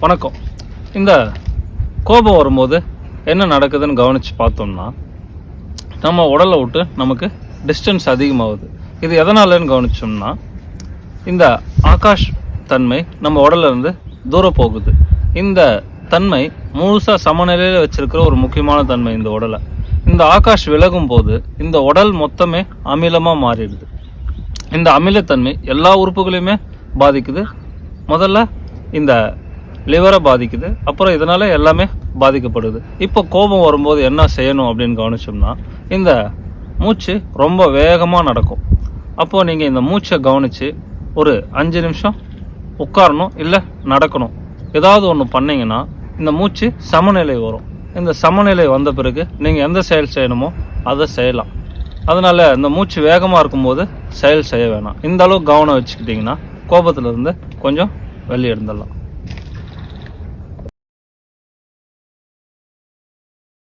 வணக்கம். இந்த கோபம் வரும்போது என்ன நடக்குதுன்னு கவனித்து பார்த்தோம்னா, நம்ம உடலை விட்டு நமக்கு டிஸ்டன்ஸ் அதிகமாகுது. இது எதனாலன்னு கவனிச்சோம்னா, இந்த ஆகாஷ் தன்மை நம்ம உடல்ல இருந்து தூரம் போகுது. இந்த தன்மை முழுசாக சமநிலையில் வச்சிருக்கிற ஒரு முக்கியமான தன்மை இந்த உடலை. இந்த ஆகாஷ் விலகும் போது இந்த உடல் மொத்தமே அமிலமாக மாறிடுது. இந்த அமிலத்தன்மை எல்லா உறுப்புகளையுமே பாதிக்குது. முதல்ல இந்த லிவரை பாதிக்குது, அப்புறம் இதனால் எல்லாமே பாதிக்கப்படுது. இப்போ கோபம் வரும்போது என்ன செய்யணும் அப்படின்னு கவனிச்சோம்னா, இந்த மூச்சு ரொம்ப வேகமாக நடக்கும். அப்போது நீங்கள் இந்த மூச்சை கவனித்து ஒரு 5 நிமிஷம் உட்காரணும், இல்லை நடக்கணும். ஏதாவது ஒன்று பண்ணிங்கன்னா இந்த மூச்சு சமநிலை வரும். இந்த சமநிலை வந்த பிறகு நீங்கள் எந்த செயல் செய்யணுமோ அதை செய்யலாம். அதனால் இந்த மூச்சு வேகமாக இருக்கும்போது செயல் செய்ய வேணாம். இந்த அளவுக்கு கவனம் வச்சுக்கிட்டிங்கன்னா கோபத்திலிருந்து கொஞ்சம் வெளியே இருந்துடலாம்.